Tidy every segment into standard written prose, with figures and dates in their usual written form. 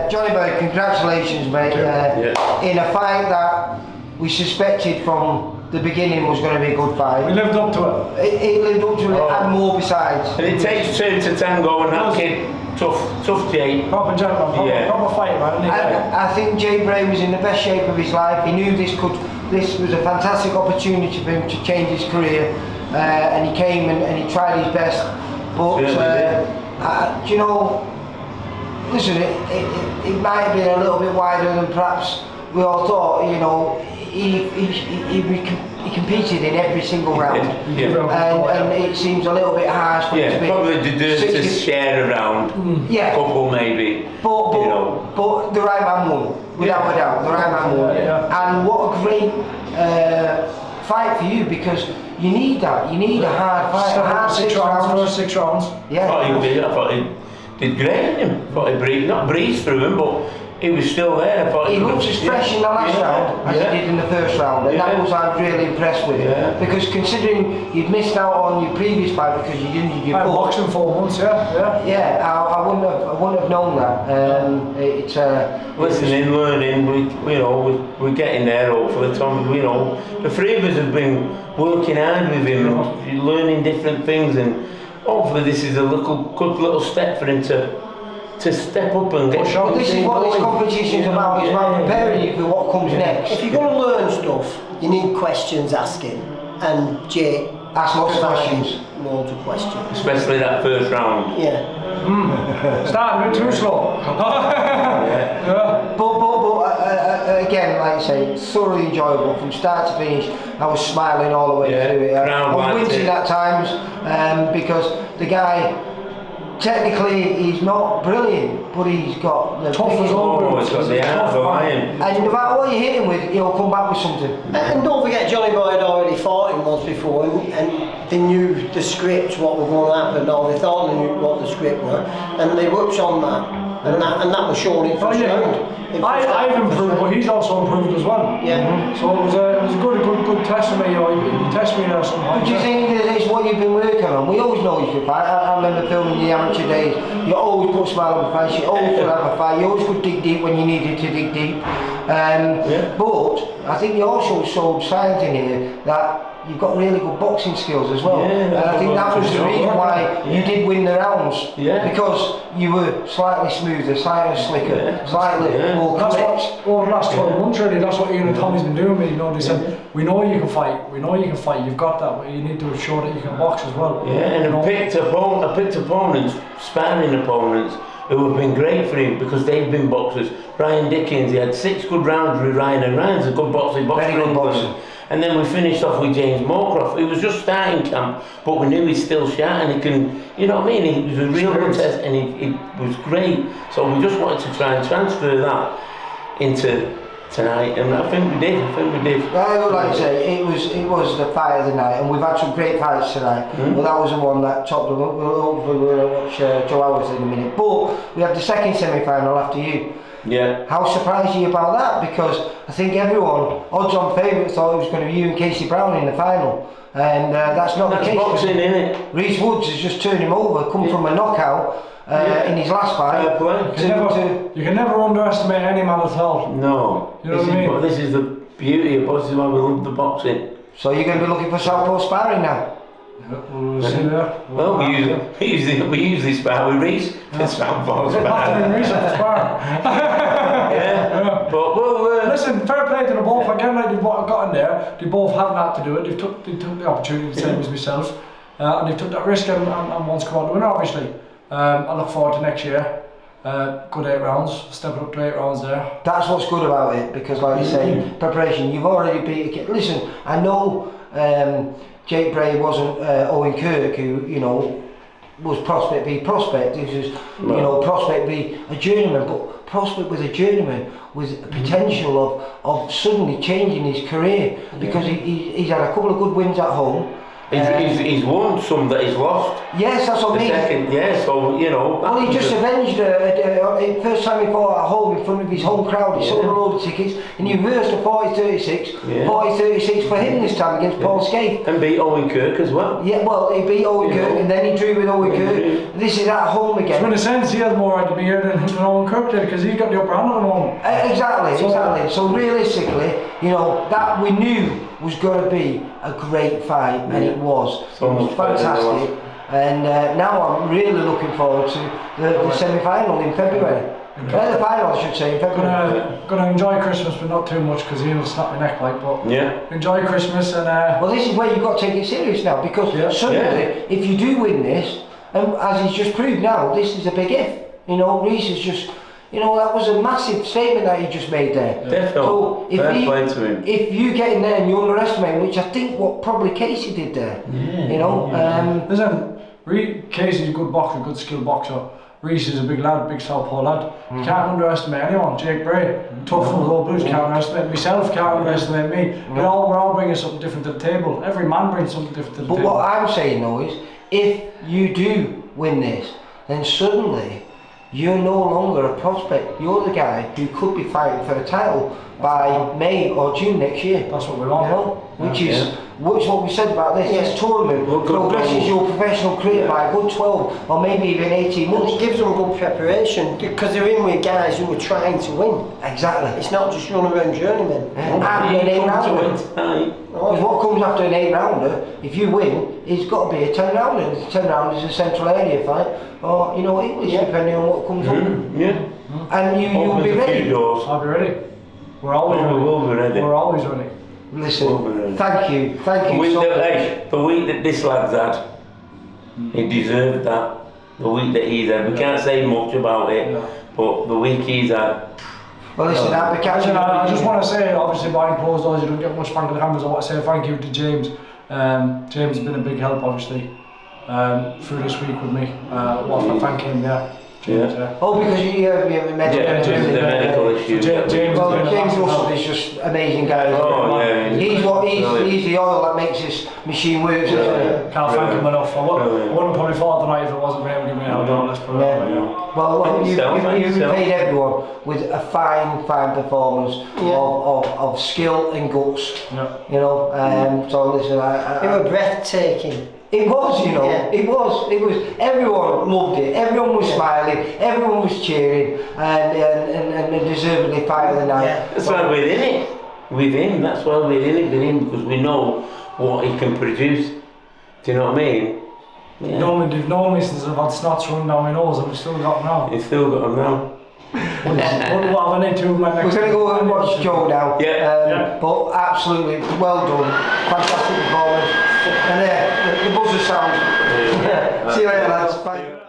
Johnny Boy, congratulations, mate. In a fight that we suspected from the beginning was going to be a good fight. We lived up to it. It lived up to it and more besides. And it takes two to tango, and that kid, tough Jay. Proper gentleman, proper fighter, man. I think Jay Bray was in the best shape of his life. He knew this was a fantastic opportunity for him to change his career, and he came and he tried his best. But you know, listen, it might have been a little bit wider than perhaps we all thought. You know, he competed in every single round, and it seems a little bit harsh. Probably deserves to share a round. Couple maybe. But the right man won, without a doubt. The right man won, and what a great fight for you, because you need that. You need a hard fight. A hard 6 rounds. First 6 rounds. I thought he did great in him. I thought he not breezed through him, but he was still there. He looks as fresh in the last round as he did in the first round, and that was I was really impressed with. Because considering you'd missed out on your previous fight because you didn't your boxing 4 months, I wouldn't have known that. It's listening, learning. We're getting there. Hopefully, Tom. The three of us have been working hard with him, learning different things, and hopefully this is a good little step for him to step up and get shot. This is what this competition's about. It's about preparing you for what comes next. If you're going to learn stuff, you need questions asking, and Jay asked lots of questions. Loads of questions. Especially that first round. Started a bit too slow. But again, like I say, thoroughly enjoyable from start to finish. I was smiling all the way through it. I was wincing at times because the guy, technically he's not brilliant, but he's got the tough as always. He's got the half of iron. And no matter what you hit him with, he'll come back with something. And don't forget, Johnny Boy had already fought him once before, and they knew the script, what was going to happen, or they thought they knew what the script was, and they worked on that, and that was shown in first round. I've improved, but he's also improved as well. So it was a good test for me. He tested me there somehow. But do you think that it's what you've been working on? We always know you could fight. I remember filming the amateur days. You always put a smile on your face. You always could have a fight. You always could dig deep when you needed to dig deep. But I think you also showed signs in here that you've got really good boxing skills as well. And I think that was the reason why you did win the rounds. Because you were slightly smoother, slightly slicker, slightly more correct. Over the last 12 months really, that's what Ian and Tommy's been doing with me. They said, we know you can fight, you've got that, but you need to show that you can box as well. And I picked opponents, sparring opponents, who have been great for him because they've been boxers. Ryan Dickens, he had 6 good rounds with Ryan, and Ryan's a good boxer. Very good boxer. And then we finished off with James Moorcroft. He was just starting camp, but we knew he's still sharp and he can, you know what I mean? He was a real good test and he was great. So we just wanted to try and transfer that into tonight, and I think we did. Well, like I say, it was the fight of the night, and we've had some great fights tonight. But that was the one that topped them up. Hopefully we're going to watch Joe Howard in a minute. But we have the second semi-final after you. How surprised are you about that? Because I think everyone, odds-on favourite, thought it was going to be you and Casey Brown in the final, and that's not the case. Boxing, innit? Reese Woods has just turned him over, come from a knockout in his last fight. You can never underestimate any man at all. No. You know what I mean? This is the beauty of boxing, why we love the boxing. So you're going to be looking for southpaw sparring now? We'll see there. Well, we usually spar with Reese for southpaw sparring. But listen, fair play to them both. Again, like they've got in there, they both haven't had to do it. They took the opportunity, the same as myself, and they took that risk and wants to come out the winner, obviously. I look forward to next year. Good 8 rounds, stepping up to 8 rounds there. That's what's good about it, because like you say, preparation, you've already beat a kid. Listen, I know Jake Bray wasn't Owen Kirk, who, you know, was Prospect v Prospect. It was, you know, Prospect v a journeyman, but Prospect was a journeyman with a potential of suddenly changing his career, because he's had a couple of good wins at home. He's won some that he's lost. Yes, that's what I The mean. second, yeah, so, you know. Well, he just avenged the first time he fought at home in front of his home crowd. He sold a load of tickets and he reversed a 40-36. Yeah. 40-36 for him this time against Paul Scaife. And beat Owen Kirk as well. Yeah, well, he beat Owen You Kirk know. and then he drew with Owen Yeah, Kirk. yeah. This is at home So again. in a sense, he has more right to be here than Owen Kirk did because he's got the upper hand at the moment. Exactly. So realistically, you know, that we knew was going to be a great fight, and it was. So It was much better than the fantastic. And now I'm really looking forward to the semi-final in February. The final, I should say, in February. Gonna enjoy Christmas, but not too much because he'll snap my neck like. But Yeah. enjoy Christmas and. Well, this is where you've got to take it serious now, because suddenly, if you do win this, and as he's just proved now, this is a big if. You know, Reece is just, you know, that was a massive statement that he just made there. Definitely. So Fair play to him. if you get in there and you underestimate him, which I think what probably Casey did there, you know. Listen, Casey's a good boxer, good skilled boxer. Reece is a big lad, big southpaw lad. You can't underestimate anyone. Jake Bray, tough from the whole blues, can't underestimate myself, can't underestimate me. We're all bringing something different to the table. Every man brings something different to the But table. what I'm saying though is, if you do win this, then suddenly you're no longer a prospect. You're the guy who could be fighting for the title by May or June next year. That's what we want. You know, which is what we said about this. This tournament Good progresses your professional career by a good 12 or maybe even 18 And months. it gives them good preparation because they're in with guys who are trying to win. Exactly. It's not just run around journeymen. And an 8 rounder. Because what comes after an 8 rounder, if you win, it's got to be a 10 rounder. And the 10 rounder is a central area fight, or you know, English, depending on what comes up. Yeah. And you'll Opens be a few ready. doors. I'll be ready. We're always Oh, ready. we will be ready. We're always ready. Listen, thank you The week so that, much. hey, the week that this lad's had, he deserved that. The week that he's had, we can't say much about it, but the week he's had. Well, listen, I'll be catching up. I just want to say, obviously behind closed doors you don't get much thank of the cameras. I want to say thank you to James. James has been a big help, obviously, through this week with me. Well, thank him there. James, Oh, because you met James, the medical issues. James, Well, has been a James massive Russell help. is just amazing guy. Oh, yeah. He's the oil that makes this machine work. isn't it? Can't thank him enough. I wouldn't have probably fought tonight if it wasn't for him giving me a help. Let's put it that way, Well, you yourself. paid everyone with a fine performance of skill and guts. Yeah. You know, so listen, They were breathtaking. it was, you know, Yeah. it was, everyone loved it, everyone was smiling, everyone was cheering, and deservedly fight of the night. Yeah. That's why we're in it with him. That's why we're in it with him, because we know what he can produce. Do you know what I mean? Yeah. They've known me since I've had snots running down my nose and we've still got them now. He's still got him now. What have I need to my next We're going to go and watch Joe now. Yeah. But absolutely well done, fantastic performance, and the buzzer sound. See you later, lads. Bye.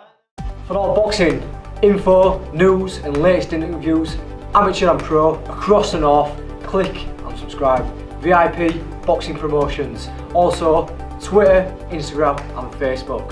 For all boxing info, news and latest interviews, amateur and pro, across the north, click and subscribe. VIP Boxing Promotions. Also Twitter, Instagram and Facebook.